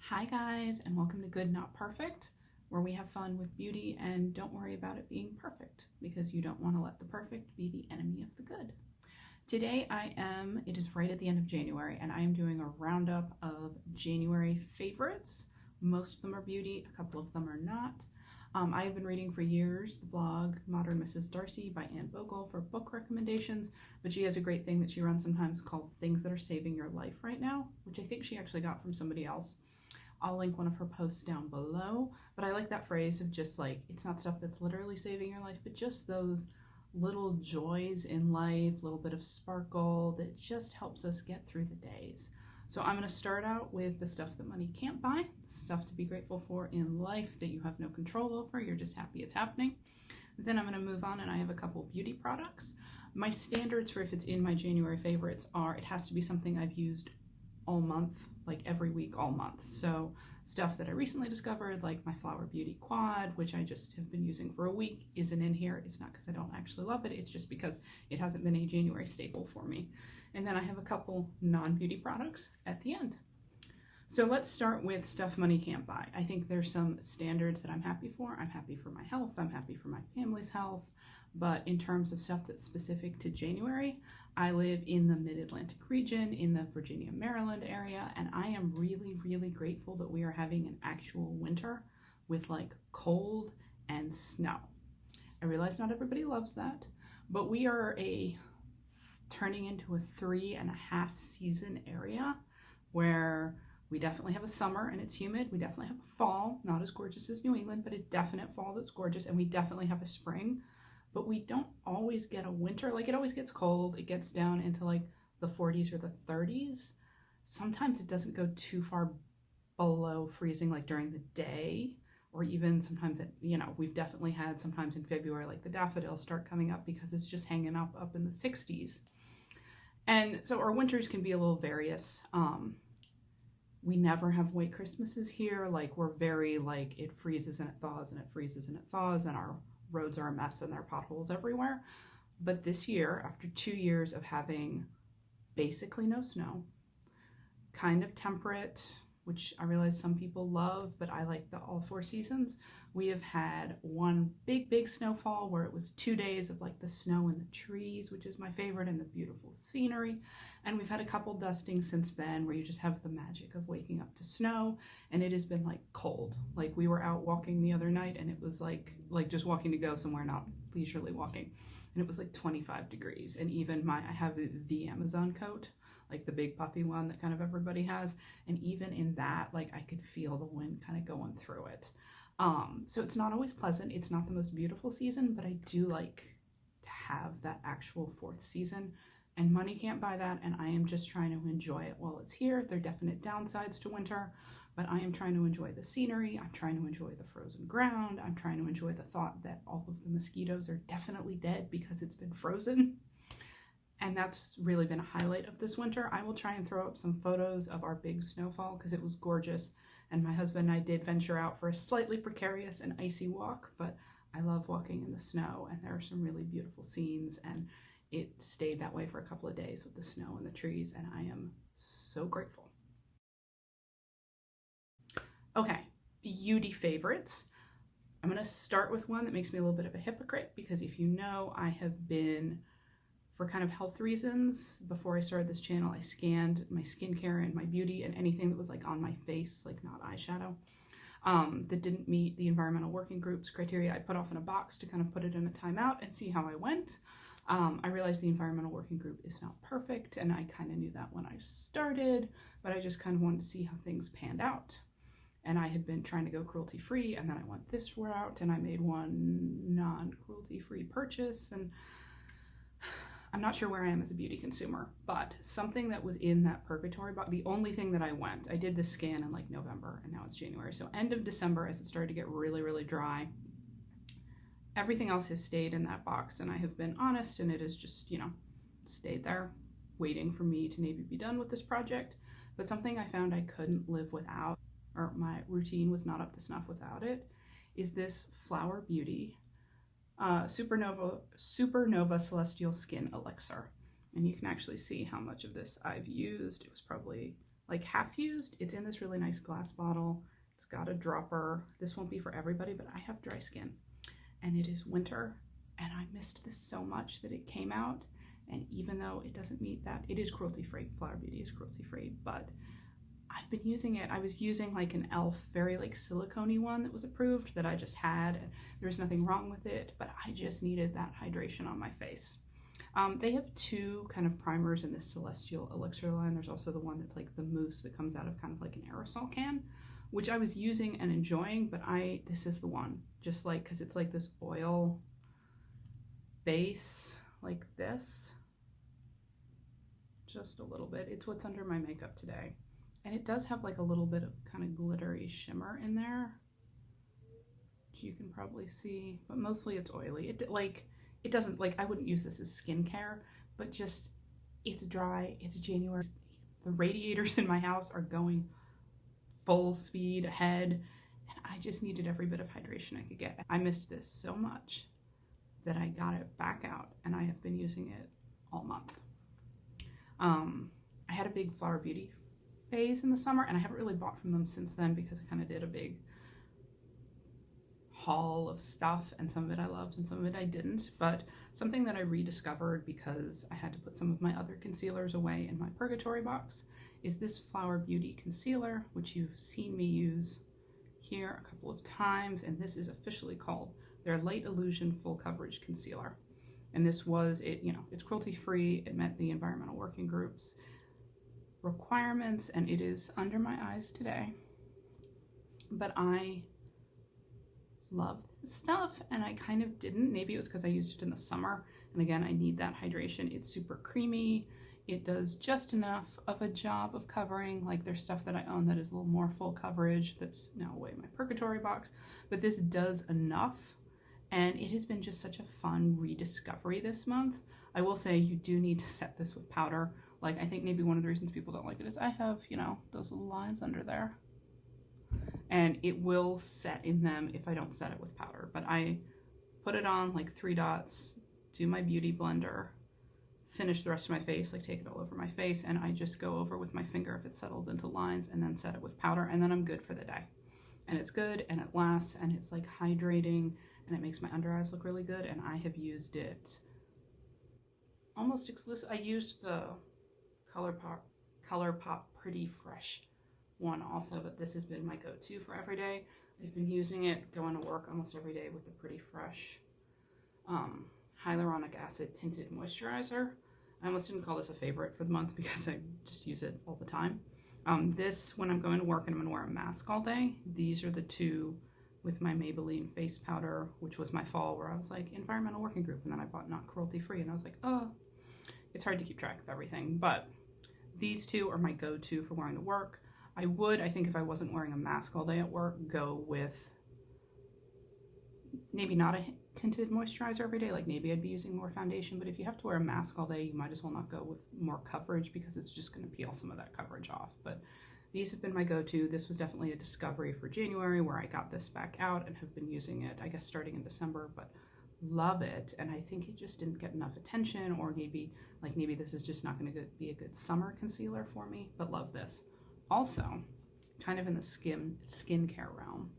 Hi guys, and welcome to Good Not Perfect, where we have fun with beauty and don't worry about it being perfect because you don't want to let the perfect be the enemy of the good. Today it is right at the end of January, and I am doing a roundup of January favorites. Most of them are beauty, a couple of them are not. I have been reading for years the blog Modern Mrs. Darcy by Anne Bogle for book recommendations, but she has a great thing that she runs sometimes called Things That Are Saving Your Life Right Now, which I think she actually got from somebody else. I'll link one of her posts down below, but I like that phrase of just like, it's not stuff that's literally saving your life, but just those little joys in life, a little bit of sparkle that just helps us get through the days. So I'm going to start out with the stuff that money can't buy, stuff to be grateful for in life that you have no control over, you're just happy it's happening. Then I'm going to move on, and I have a couple beauty products. My standards for if it's in my January favorites are, it has to be something I've used all month, like every week all month. So stuff that I recently discovered, like my Flower Beauty Quad, which I just have been using for a week, isn't in here. It's not because I don't actually love it, it's just because it hasn't been a January staple for me. And then I have a couple non-beauty products at the end. So let's start with stuff money can't buy. I think there's some standards that I'm happy for. I'm happy for my health, I'm happy for my family's health, but in terms of stuff that's specific to January, I live in the mid-Atlantic region, in the Virginia, Maryland area, and I am really, really grateful that we are having an actual winter with like cold and snow. I realize not everybody loves that, but we are turning into a 3.5 season area where we definitely have a summer and it's humid. We definitely have a fall, not as gorgeous as New England, but a definite fall that's gorgeous. And we definitely have a spring, but we don't always get a winter. Like, it always gets cold. It gets down into like the 40s or the 30s. Sometimes it doesn't go too far below freezing, like during the day, or even sometimes we've definitely had sometimes in February, like the daffodils start coming up because it's just hanging up in the 60s. And so our winters can be a little various. We never have white Christmases here. Like, we're very like, it freezes and it thaws and it freezes and it thaws, and our roads are a mess and there are potholes everywhere. But this year, after 2 years of having basically no snow, kind of temperate, which I realize some people love, but I like the all 4 seasons. We have had one big snowfall where it was 2 days of like the snow and the trees, which is my favorite, and the beautiful scenery. And we've had a couple dustings since then where you just have the magic of waking up to snow, and it has been like cold. Like, we were out walking the other night and it was like just walking to go somewhere, not leisurely walking. And it was like 25 degrees. And even I have the Amazon coat, like the big puffy one that kind of everybody has. And even in that, like, I could feel the wind kind of going through it. So it's not always pleasant. It's not the most beautiful season, but I do like to have that actual 4th season, and money can't buy that. And I am just trying to enjoy it while it's here. There are definite downsides to winter, but I am trying to enjoy the scenery. I'm trying to enjoy the frozen ground. I'm trying to enjoy the thought that all of the mosquitoes are definitely dead because it's been frozen. And that's really been a highlight of this winter. I will try and throw up some photos of our big snowfall because it was gorgeous. And my husband and I did venture out for a slightly precarious and icy walk, but I love walking in the snow, and there are some really beautiful scenes, and it stayed that way for a couple of days with the snow and the trees, and I am so grateful. Okay, beauty favorites. I'm going to start with one that makes me a little bit of a hypocrite, because if you know, I have been, for kind of health reasons, before I started this channel, I scanned my skincare and my beauty and anything that was like on my face, like not eyeshadow, that didn't meet the environmental working group's criteria. I put off in a box to kind of put it in a timeout and see how I went. I realized the environmental working group is not perfect, and I kind of knew that when I started, but I just kind of wanted to see how things panned out. And I had been trying to go cruelty-free, and then I went this route, and I made one non-cruelty-free purchase, and I'm not sure where I am as a beauty consumer, but something that was in that purgatory box, the only thing that I did this scan in like November, and now it's January. So end of December, as it started to get really, really dry, everything else has stayed in that box, and I have been honest, and it has just, stayed there waiting for me to maybe be done with this project. But something I found I couldn't live without, or my routine was not up to snuff without it, is this Flower Beauty Supernova Celestial Skin Elixir. And you can actually see how much of this I've used. It was probably like half used. It's in this really nice glass bottle. It's got a dropper. This won't be for everybody, but I have dry skin and it is winter and I missed this so much that it came out. And even though it doesn't meet that, it is cruelty free. Flower Beauty is cruelty free, but I've been using it. I was using like an e.l.f. very like silicone-y one that was approved that I just had. There's nothing wrong with it, but I just needed that hydration on my face. They have two kind of primers in this Celestial Elixir line. There's also the one that's like the mousse that comes out of kind of like an aerosol can, which I was using and enjoying, but this is the one, just like, because it's like this oil base like this, just a little bit. It's what's under my makeup today. And it does have like a little bit of kind of glittery shimmer in there, which you can probably see, but mostly it's oily. It doesn't, like, I wouldn't use this as skincare, but just, it's dry, it's January. The radiators in my house are going full speed ahead, and I just needed every bit of hydration I could get. I missed this so much that I got it back out, and I have been using it all month. I had a big Flower Beauty phase in the summer, and I haven't really bought from them since then because I kind of did a big haul of stuff, and some of it I loved and some of it I didn't. But something that I rediscovered because I had to put some of my other concealers away in my purgatory box is this Flower Beauty concealer, which you've seen me use here a couple of times, and this is officially called their Light Illusion Full Coverage Concealer. And this was it, you know, it's cruelty free, it met the Environmental Working Group's requirements, and it is under my eyes today. But I love this stuff, and I kind of didn't. Maybe it was because I used it in the summer, and again, I need that hydration. It's super creamy. It does just enough of a job of covering. Like, there's stuff that I own that is a little more full coverage that's now away in my purgatory box, but this does enough, and it has been just such a fun rediscovery this month. I will say you do need to set this with powder. Like, I think maybe one of the reasons people don't like it is I have, you know, those little lines under there, and it will set in them if I don't set it with powder. But I put it on like 3 dots, do my beauty blender, finish the rest of my face, like take it all over my face, and I just go over with my finger if it's settled into lines, and then set it with powder, and then I'm good for the day. And it's good, and it lasts, and it's like hydrating, and it makes my under eyes look really good. And I have used it almost exclusive. I used the ColourPop Pretty Fresh one also, but this has been my go-to for every day. I've been using it going to work almost every day with the Pretty Fresh hyaluronic acid tinted moisturizer. I almost didn't call this a favorite for the month because I just use it all the time. This, when I'm going to work and I'm going to wear a mask all day, these are the two with my Maybelline face powder, which was my fall, where I was like, Environmental Working Group, and then I bought Not Cruelty Free, and I was like, oh, it's hard to keep track of everything. But these two are my go-to for wearing to work. I would, I think if I wasn't wearing a mask all day at work, go with maybe not a tinted moisturizer every day. Like, maybe I'd be using more foundation, but if you have to wear a mask all day, you might as well not go with more coverage because it's just going to peel some of that coverage off. But these have been my go-to. This was definitely a discovery for January, where I got this back out and have been using it, I guess, starting in December, but love it. And I think it just didn't get enough attention, or maybe this is just not going to be a good summer concealer for me, but love this. Also, kind of in the skincare realm,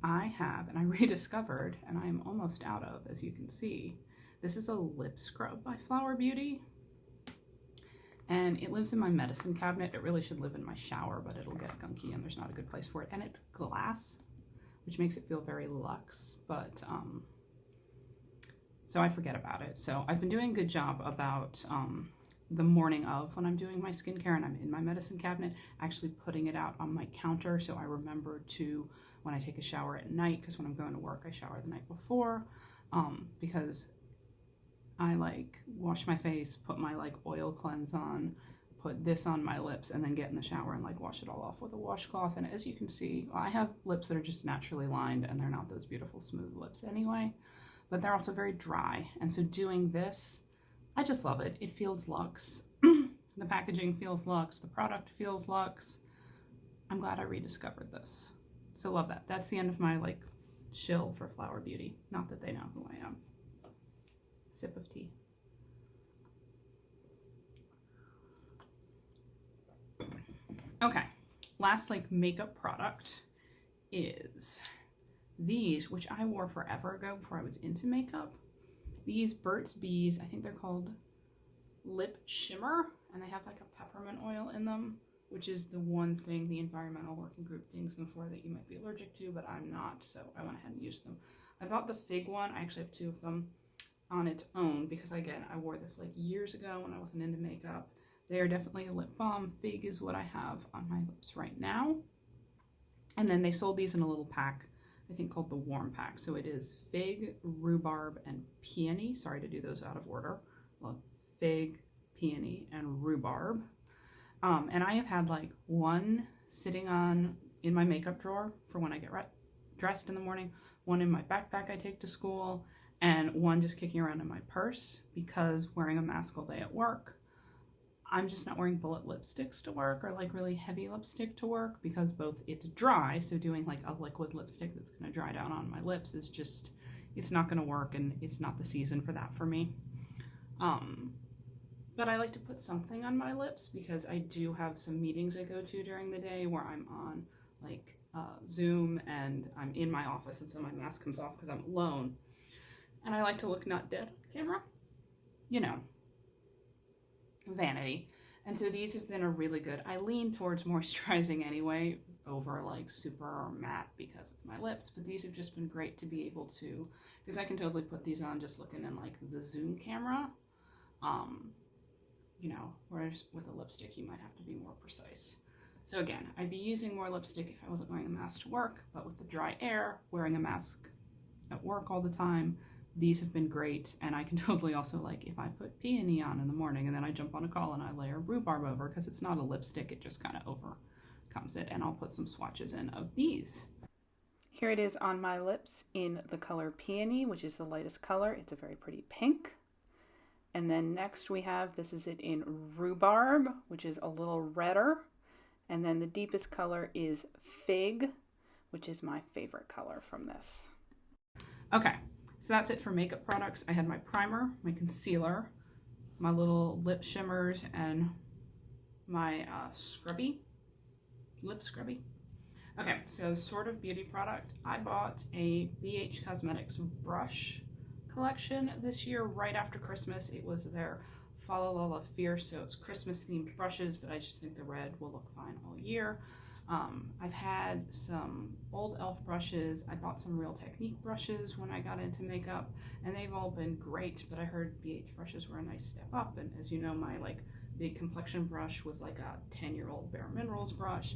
I have, and I rediscovered, and I am almost out of, as you can see, this is a lip scrub by Flower Beauty, and it lives in my medicine cabinet. It really should live in my shower, but it'll get gunky and there's not a good place for it. And it's glass, which makes it feel very luxe, but so I forget about it. So I've been doing a good job about the morning of, when I'm doing my skincare and I'm in my medicine cabinet, actually putting it out on my counter, so I remember to, when I take a shower at night, because when I'm going to work I shower the night before, because I like wash my face, put my like oil cleanse on, put this on my lips, and then get in the shower and like wash it all off with a washcloth. And as you can see, I have lips that are just naturally lined, and they're not those beautiful smooth lips anyway, but they're also very dry. And so doing this, I just love it. It feels luxe. The packaging feels luxe. The product feels luxe. I'm glad I rediscovered this. So love that. That's the end of my like shill for Flower Beauty. Not that they know who I am. Sip of tea. Okay, last like makeup product is these, which I wore forever ago before I was into makeup. These Burt's Bees, I think they're called Lip Shimmer, and they have like a peppermint oil in them, which is the one thing the environmental working group dings them for that you might be allergic to, but I'm not, so I went ahead and used them. I bought the Fig one. I actually have 2 of them on its own because, again, I wore this like years ago when I wasn't into makeup. They are definitely a lip balm. Fig is what I have on my lips right now. And then they sold these in a little pack, I think called the Warm Pack. So it is Fig, Rhubarb, and Peony. Sorry to do those out of order. Well, Fig, Peony, and Rhubarb. And I have had like one sitting in my makeup drawer for when I get dressed in the morning, one in my backpack I take to school, and one just kicking around in my purse because wearing a mask all day at work, I'm just not wearing bullet lipsticks to work or like really heavy lipstick to work because both it's dry, so doing like a liquid lipstick that's going to dry down on my lips is just, it's not going to work, and it's not the season for that for me. But I like to put something on my lips because I do have some meetings I go to during the day where I'm on like Zoom and I'm in my office, and so my mask comes off because I'm alone. And I like to look not dead on camera. You know, vanity. And so these have been a really good, I lean towards moisturizing anyway over like super matte because of my lips, but these have just been great to be able to, because I can totally put these on just looking in like the Zoom camera. You know, whereas with a lipstick, you might have to be more precise. So again, I'd be using more lipstick if I wasn't wearing a mask to work, but with the dry air, wearing a mask at work all the time, these have been great. And I can totally also, like, if I put Peony on in the morning and then I jump on a call and I layer Rhubarb over, because it's not a lipstick, it just kind of overcomes it. And I'll put some swatches in of these. Here it is on my lips in the color Peony, which is the lightest color. It's a very pretty pink. And then next we have, this is it in Rhubarb, which is a little redder. And then the deepest color is Fig, which is my favorite color from this. Okay, so that's it for makeup products. I had my primer, my concealer, my little lip shimmers, and my lip scrubby. Okay, so sort of beauty product. I bought a BH Cosmetics brush collection this year right after Christmas. It was their Fa La La La Fierce, so it's Christmas themed brushes, but I just think the red will look fine all year. I've had some old e.l.f. brushes. I bought some Real Technique brushes when I got into makeup, and they've all been great, but I heard BH brushes were a nice step up, and as you know, my like big complexion brush was like a 10-year-old Bare Minerals brush,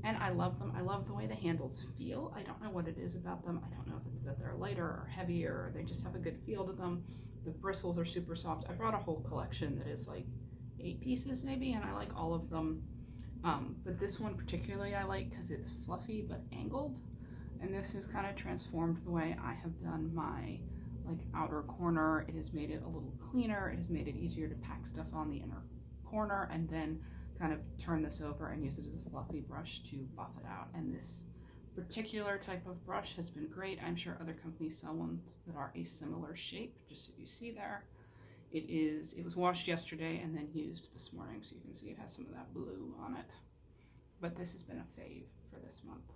and I love them. I love the way the handles feel. I don't know what it is about them. I don't know if it's that they're lighter or heavier, or they just have a good feel to them. The bristles are super soft. I brought a whole collection that is like 8 pieces maybe, and I like all of them. But this one particularly I like because it's fluffy but angled, and this has kind of transformed the way I have done my like outer corner. It has made it a little cleaner. It has made it easier to pack stuff on the inner corner and then kind of turn this over and use it as a fluffy brush to buff it out. And this particular type of brush has been great. I'm sure other companies sell ones that are a similar shape, just so you see there. It was washed yesterday and then used this morning, so you can see it has some of that blue on it. But this has been a fave for this month.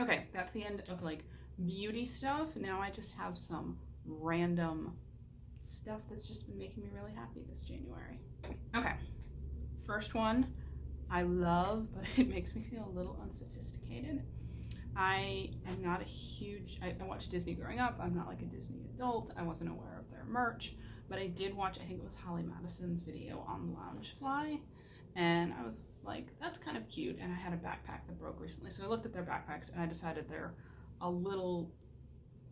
Okay, that's the end of like beauty stuff. Now I just have some random stuff that's just been making me really happy this January. Okay, first one I love, but it makes me feel a little unsophisticated. I am not a huge, I watched Disney growing up. I'm not like a Disney adult. I wasn't aware of their merch, but I did watch, I think it was Holly Madison's video on Loungefly, and I was like, that's kind of cute. And I had a backpack that broke recently, so I looked at their backpacks and I decided they're a little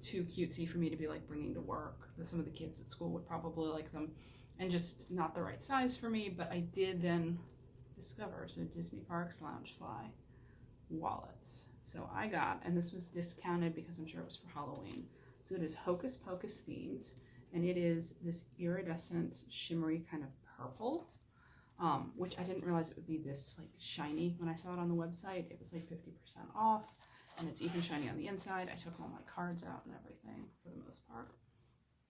too cutesy for me to be like bringing to work. Some of the kids at school would probably like them, and just not the right size for me. But I did then discover, so Disney Parks Loungefly wallets. So I got, and this was discounted because I'm sure it was for Halloween. So it is Hocus Pocus themed, and it is this iridescent, shimmery kind of purple, which I didn't realize it would be this like shiny when I saw it on the website. It was like 50% off, and it's even shiny on the inside. I took all my cards out and everything for the most part.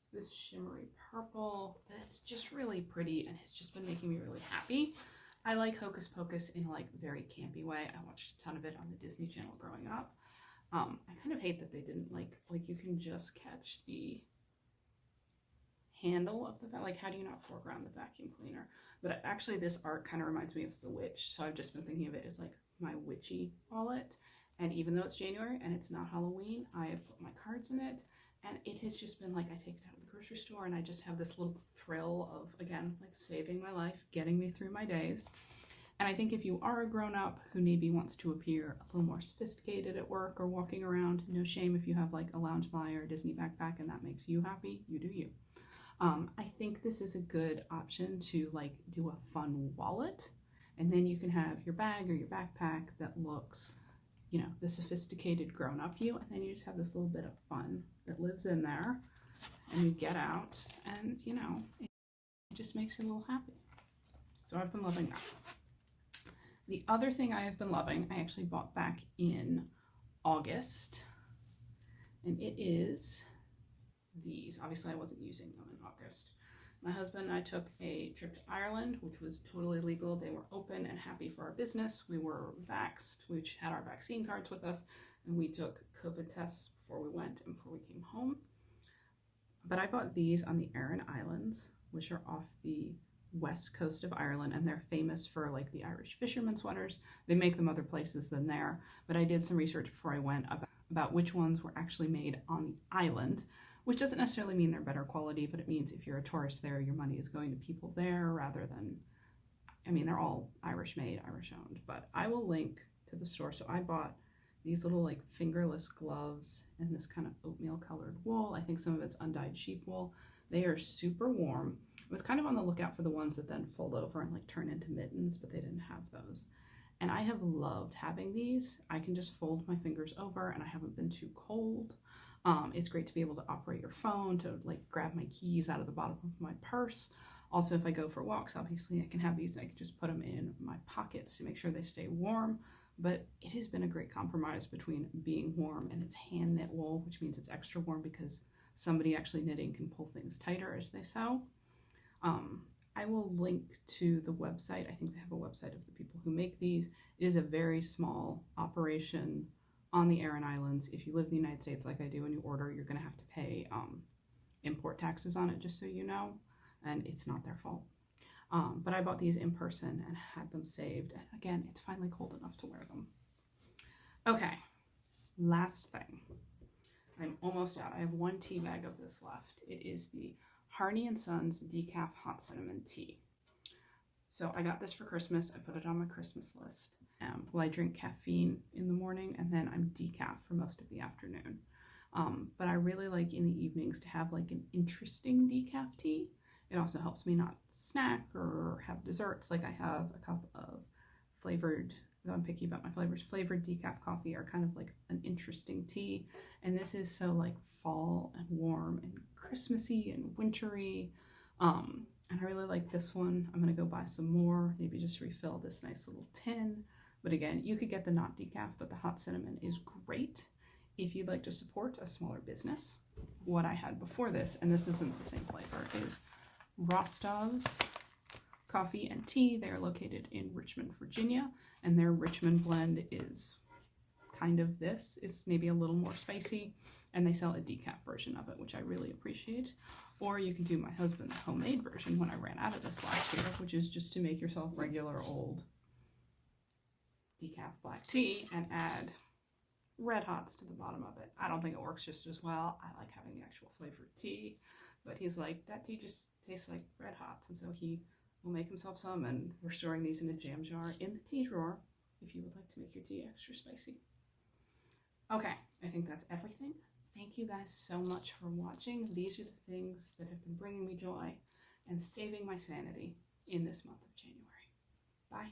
It's this shimmery purple that's just really pretty and has just been making me really happy. I like Hocus Pocus in a like very campy way. I watched a ton of it on the Disney Channel growing up. I kind of hate that they didn't like you can just catch the handle of the, like, how do you not foreground the vacuum cleaner? But actually this art kind of reminds me of the witch, so I've just been thinking of it as like my witchy wallet. And even though it's January and it's not Halloween, I have put my cards in it, and it has just been like I take it out of the grocery store and I just have this little thrill of, again, like saving my life, getting me through my days. And I think if you are a grown-up who maybe wants to appear a little more sophisticated at work or walking around, no shame if you have like a Loungefly or a Disney backpack and that makes you happy, you do you. I think this is a good option to like do a fun wallet, and then you can have your bag or your backpack that looks, you know, the sophisticated grown-up you, and then you just have this little bit of fun that lives in there, and you get out, and you know, it just makes you a little happy. So I've been loving that. The other thing I have been loving, I actually bought back in August, and it is these. Obviously I wasn't using them in August. My husband and I took a trip to Ireland, which was totally legal. They were open and happy for our business. We were vaxxed, we had our vaccine cards with us, and we took COVID tests before we went and before we came home. But I bought these on the Aran Islands, which are off the west coast of Ireland, and they're famous for like the Irish fisherman sweaters. They make them other places than there, but I did some research before I went about which ones were actually made on the island, which doesn't necessarily mean they're better quality, but it means if you're a tourist there, your money is going to people there rather than, I mean, they're all Irish made, Irish owned, but I will link to the store. So I bought these little like fingerless gloves and this kind of oatmeal colored wool. I think some of it's undyed sheep wool. They are super warm. I was kind of on the lookout for the ones that then fold over and like turn into mittens, but they didn't have those. And I have loved having these. I can just fold my fingers over and I haven't been too cold. It's great to be able to operate your phone, to like grab my keys out of the bottom of my purse. Also, if I go for walks, obviously I can have these and I can just put them in my pockets to make sure they stay warm. But it has been a great compromise between being warm and it's hand knit wool, which means it's extra warm because somebody actually knitting can pull things tighter as they sew. I will link to the website. I think they have a website of the people who make these. It is a very small operation on the Aran Islands. If you live in the United States like I do and you order, you're going to have to pay import taxes on it, just so you know, and it's not their fault. But I bought these in person and had them saved. And again, it's finally cold enough to wear them. Okay, last thing. I'm almost out. I have one tea bag of this left. It is the Harney & Sons Decaf Hot Cinnamon Tea. So I got this for Christmas. I put it on my Christmas list. Well, I drink caffeine in the morning and then I'm decaf for most of the afternoon. But I really like in the evenings to have like an interesting decaf tea. It also helps me not snack or have desserts. Like I have a cup of flavored, I'm picky about my flavors, flavored decaf coffee are kind of like an interesting tea. And this is so like fall and warm and Christmassy and wintry. And I really like this one. I'm gonna go buy some more, maybe just refill this nice little tin. But again, you could get the not decaf, but the hot cinnamon is great if you'd like to support a smaller business. What I had before this, and this isn't the same flavor, is Rostov's Coffee and Tea. They are located in Richmond, Virginia, and their Richmond blend is kind of this. It's maybe a little more spicy, and they sell a decaf version of it, which I really appreciate. Or you can do my husband's homemade version when I ran out of this last year, which is just to make yourself regular old decaf black tea and add red hots to the bottom of it. I don't think it works just as well. I like having the actual flavored tea, but he's like, that tea just tastes like red hots, and so he will make himself some, and we're storing these in a jam jar in the tea drawer if you would like to make your tea extra spicy. Okay, I think that's everything. Thank you guys so much for watching. These are the things that have been bringing me joy and saving my sanity in this month of January. Bye.